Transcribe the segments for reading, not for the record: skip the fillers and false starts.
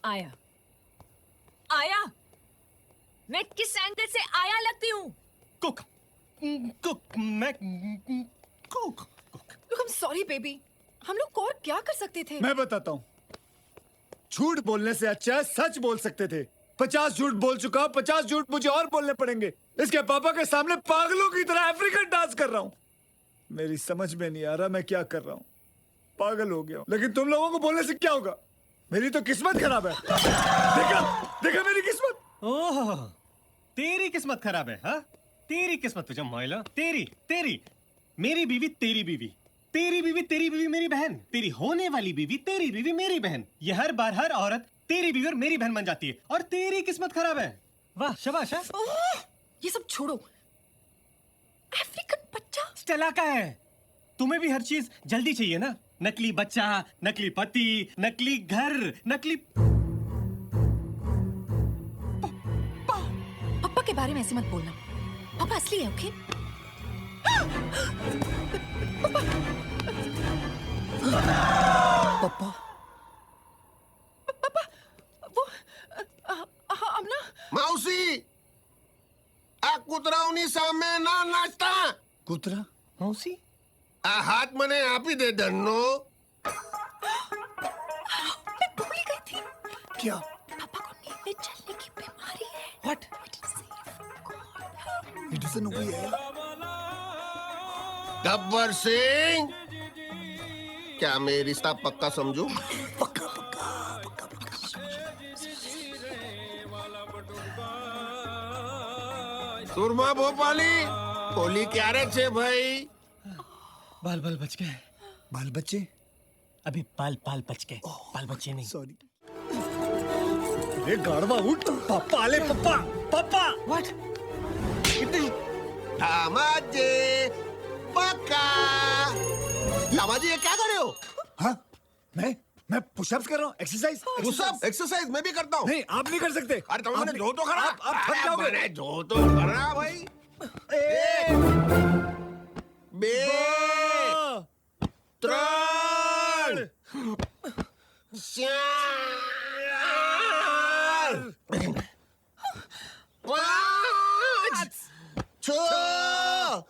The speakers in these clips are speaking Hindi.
आया आया, मैं किस एंगल से आया लगती हूँ? कुक कुक मैं cook cook. I'm sorry baby, हम लोग और क्या कर सकते थे? मैं बताता हूँ। झूठ बोलने से अच्छा है सच बोल सकते थे। 50 झूठ बोल चुका हूँ, 50 झूठ मुझे और बोलने पड़ेंगे। इसके पापा के सामने पागलों की तरह अफ्रीकन डांस कर रहा हूँ। मेरी समझ में नहीं आ रहा मैं क्या कर रहा हूँ। पागल हो गया हूँ। लेकिन तुम लोगों को बोलने से क्या होगा? मेरी तो किस्मत खराब है। देखा देखा मेरी किस्मत। ओह, तेरी किस्मत खराब है, हाँ? तेरी किस्मत तुझे महिला, तेरी तेरी मेरी बीवी तेरी बीवी, तेरी बीवी तेरी बीवी मेरी बहन, तेरी होने वाली बीवी तेरी बीवी मेरी बहन। ये हर बार हर औरत तेरी बीवी और मेरी बहन बन जाती है और तेरी किस्मत खराब है। वाह शाबाश। ये सब छोड़ो। अफ्रीकन बच्चा स्टेला का है। तुम्हें भी हर चीज जल्दी चाहिए ना? नकली बच्चा, नकली पति, नकली घर, नकली पापा के बारे में ऐसे मत बोलना। पापा असली है, ओके? पापा पापा वो आमना माउसी आ કૂતરાઓની સામે ના નાચતા। कुतरा मौसी આ હાથ મને આપી દે ધનનો। मैं भूल गई थी। क्या? पापा को नींद में चलने की बीमारी है। What? He doesn't know who he is. Gabbar Singh, क्या मैं रिश्ता पक्का समझू? पक्का पक्का पक्का पक्का। सुरमा भोपाली होली क्यारे छे भाई? बाल बाल बच गए। बाल बच्चे? अभी बाल बाल बच गए, बाल बच्चे नहीं। सॉरी। अरे गाड़वा उठ। पापा आले पापा पापा। व्हाट? दामाजी पक्का। दामाजी ये क्या कर रहे हो? हाँ मैं पुशअप्स कर रहा हूँ, एक्सरसाइज। पुशअप एक्सरसाइज मैं भी करता हूँ। नहीं आप नहीं कर सकते। अरे तुम मैंने जो तो करा। आप थक जाओगे। मैंने जो तो करा भाई। एक, बे, त्रण, चार, पाँच, छः,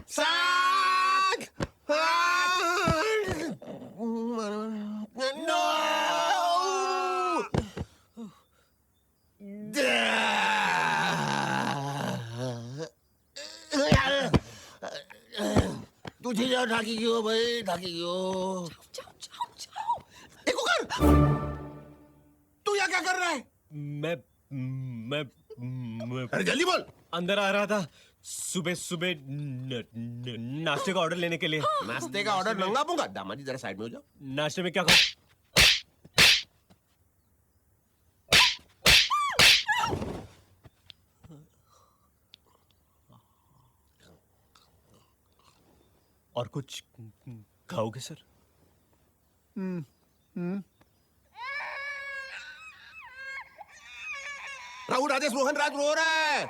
सात, आठ, नौ, तुझे जाओ ढाकी क्यों भाई, ढाकी क्यों? जाओ जाओ जाओ। देखो कर, तू यहाँ क्या कर रहा है? मैं अरे जल्दी बोल। अंदर आ रहा था सुबह सुबह नाश्ते का ऑर्डर लेने के लिए। नाश्ते का ऑर्डर नंगा पूंगा। दामाजी जरा साइड में हो जाओ। नाश्ते में क्या खाऊं? और कुछ खाओगे सर? राहुल राजेश रोहन राज रो रहा है।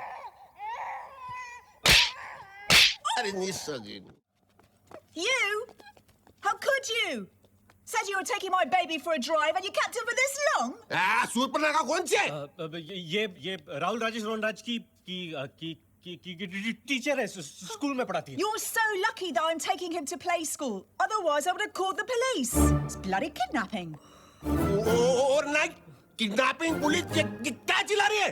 अरे निस्सगिन। You? How could you? Said you were taking my baby for a drive and you kept him for this long? Surpanakha कौन सी है? ये राहुल राजेश रोहन राज की टीचर है, स्कूल में पढ़ाती है। You're so lucky that I'm taking him to play school. Otherwise, I would have called the police. It's bloody kidnapping. और नाइट किडनैपिंग पुलिस क्या चिल्ला रही है?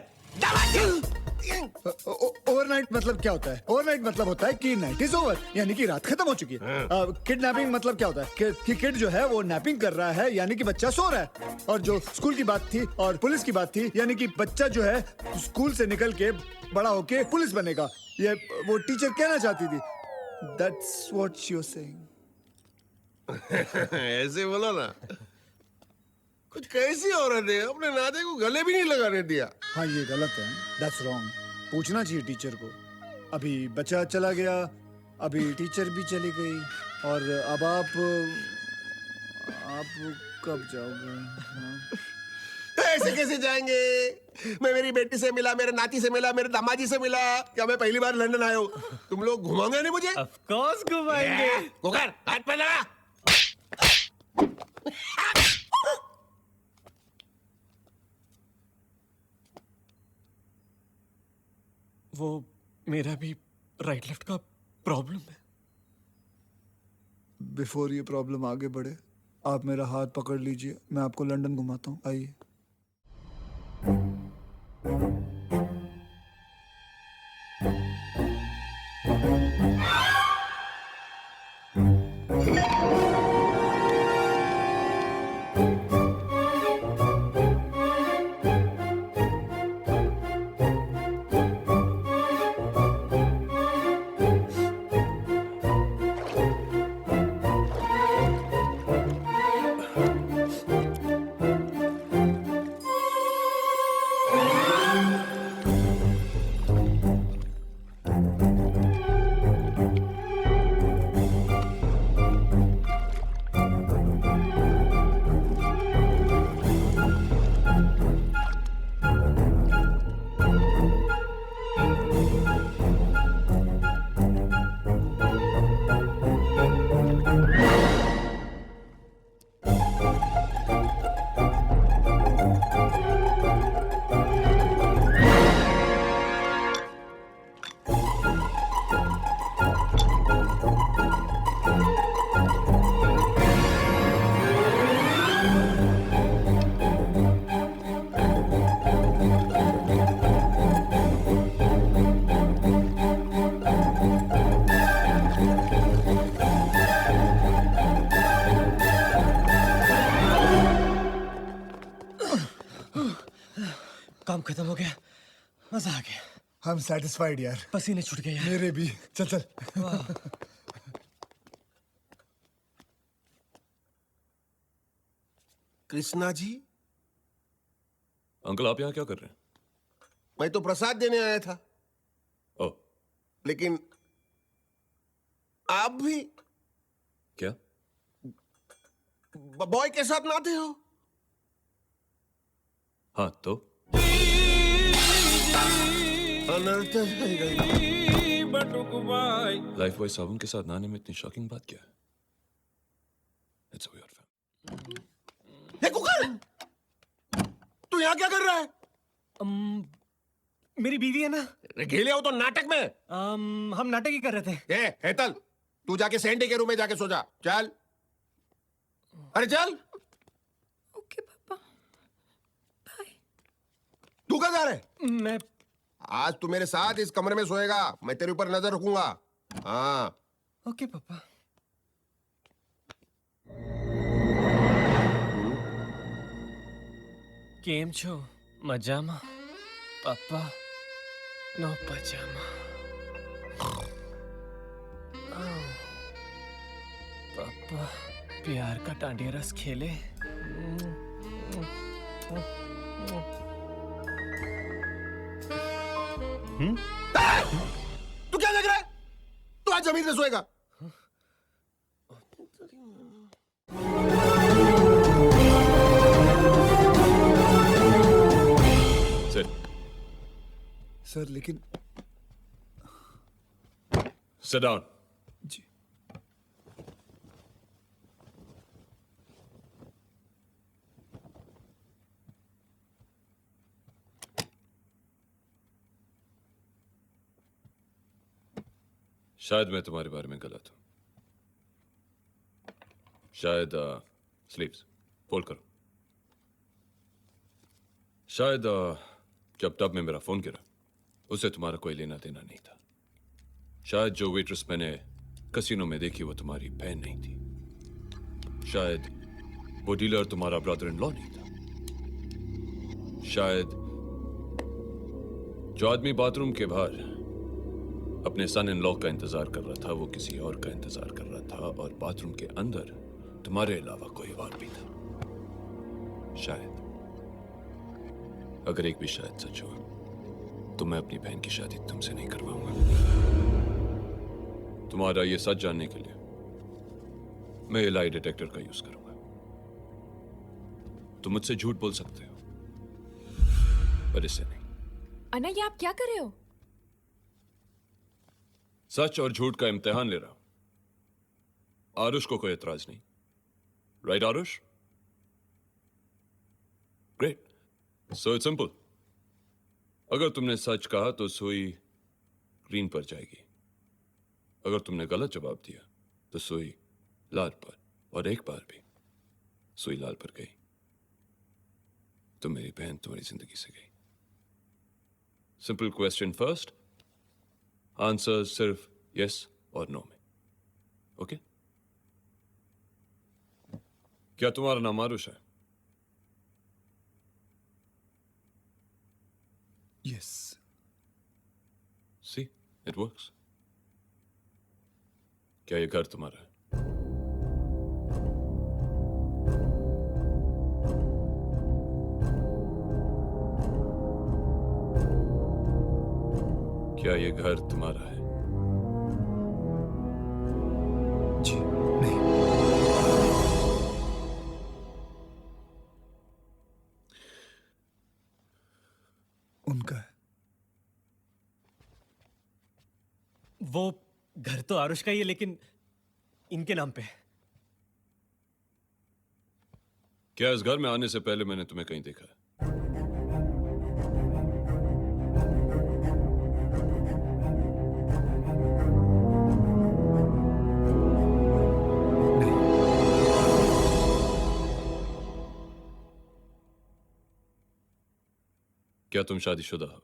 ओवरनाइट मतलब क्या होता है? ओवरनाइट मतलब होता है कि नाइट इज ओवर, यानी कि रात खत्म हो चुकी है। किडनैपिंग मतलब क्या होता है कि किड जो है वो नैपिंग कर रहा है, यानी कि बच्चा सो रहा है। और जो स्कूल की बात थी और पुलिस की बात थी, यानी कि बच्चा जो है स्कूल से निकल के बड़ा होके पुलिस बनेगा, ये वो टीचर कहना चाहती थी। That's what you're saying. ऐसे बोलो ना। कुछ कैसी औरत है, अपने नाते को गले भी नहीं लगाने दिया। हाँ ये गलत है, That's wrong. पूछना चाहिए टीचर को। अभी बच्चा चला गया, अभी टीचर भी चली गई, और अब आप कब जाओगे? हाँ? ऐसे कैसे जाएंगे? मैं मेरी बेटी से मिला, मेरे नाती से मिला, मेरे दामाजी से मिला। क्या मैं पहली बार लंदन आया हूँ? तुम लोग घुमाओगे नहीं मुझे? Of course घुमाएंगे। कुकर हाथ पे लगा। वो मेरा भी राइट लेफ्ट का प्रॉब्लम है। बिफोर ये प्रॉब्लम आगे बढ़े, आप मेरा हाथ पकड़ लीजिए, मैं आपको लंदन घुमाता हूँ, आइए। काम खत्म हो गया, मजा आ गया। हम सेटिस्फाइड यार, पसीने छूट गए यार। मेरे भी। चल चल। कृष्णा जी, अंकल आप यहाँ क्या कर रहे हैं? मैं तो प्रसाद देने आया था, ओह, लेकिन आप भी क्या? बॉय के साथ नाते हो? हाँ तो अनर्थ है गई। लाइफ बॉय साबुन के साथ नहाने में इतनी शॉकिंग बात क्या है? It's your family. ये कुकर, तू यहाँ क्या कर रहा है? मेरी बीवी है ना, घेले हो तो नाटक में। हम नाटक ही कर रहे थे। हेतल, तू जाके सैंडी के रूम में जाके सो जा। चल, अरे चल। ओके पापा, बाय। तू कहाँ जा रहे? मैं आज तू मेरे साथ इस कमरे में सोएगा, मैं तेरे ऊपर नजर रखूंगा। हाँ, ओके पापा। કેમ છો? મજામાં? પપ્પા નો પજામા. पापा प्यार का टांडिया रस खेले. तू क्या देख रहा है? तू आज जमीन में सोएगा। सर लेकिन Sit down. जी शायद मैं तुम्हारे बारे में गलत हूं। शायद स्लीव्स फोल्ड करो। शायद जब तब में मेरा फोन गिरा उससे तुम्हारा कोई लेना देना नहीं था। शायद जो वेट्रेस मैंने कसिनो में देखी वो तुम्हारी बहन नहीं थी। शायद वो डीलर तुम्हारा ब्रदर इन लॉ नहीं था। शायद जो आदमी बाथरूम के बाहर अपने सन इन लॉ का इंतजार कर रहा था वो किसी और का इंतजार कर रहा था और बाथरूम के अंदर तुम्हारे अलावा कोई और भी था। शायद, अगर एक भी शायद सच हो तो मैं अपनी बहन की शादी तुमसे नहीं करवाऊंगा। तुम्हारा ये सच जानने के लिए मैं ये लाई डिटेक्टर का यूज करूंगा। तुम मुझसे झूठ बोल सकते हो पर इससे नहीं। अन्ना, ये आप क्या कर रहे हो? सच और झूठ का इम्तिहान ले रहा हूं। आरुष को कोई एतराज नहीं, right Aarush? Great. So it's simple. अगर तुमने सच कहा तो सुई ग्रीन पर जाएगी। अगर तुमने गलत जवाब दिया तो सुई लाल पर, और एक बार भी सुई लाल पर गई तो मेरी बहन तुम्हारी जिंदगी से गई। सिंपल क्वेश्चन फर्स्ट, आंसर सिर्फ यस और नो में। ओके? क्या तुम्हारा नाम आरुष है? यस। See, it works. क्या ये घर तुम्हारा है? क्या ये घर तुम्हारा है? जी नहीं। उनका है। वो घर तो आरुष का ही है, लेकिन इनके नाम पे है। क्या इस घर में आने से पहले मैंने तुम्हें कहीं देखा है? क्या तुम शादीशुदा हो?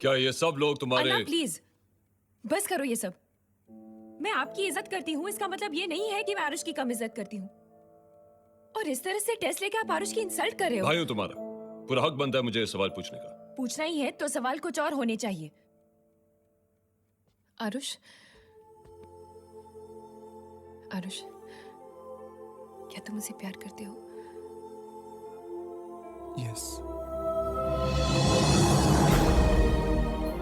क्या ये सब लोग तुम्हारे... अन्ना प्लीज, बस करो ये सब। मैं आपकी इज्जत करती हूँ, इसका मतलब ये नहीं है कि मैं आरुष की कम इज्जत करती हूँ। और इस तरह से टेस्ट लेके आप आरुष की इंसल्ट कर रहे हो। भाई हूं तुम्हारा, पूरा हक बनता है मुझे ये सवाल पूछने का। पूछना ही है तो सवाल कुछ और होने चाहिए। आरुष, आरुष, क्या तुम मुझसे प्यार करते हो? यस।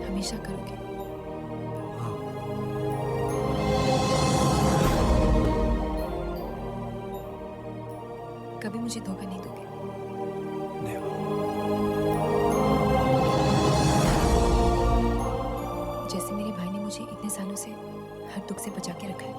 हमेशा करोगे? कभी मुझे धोखा नहीं दोगे? जैसे मेरे भाई ने मुझे इतने सालों से हर दुख से बचा के रखा है,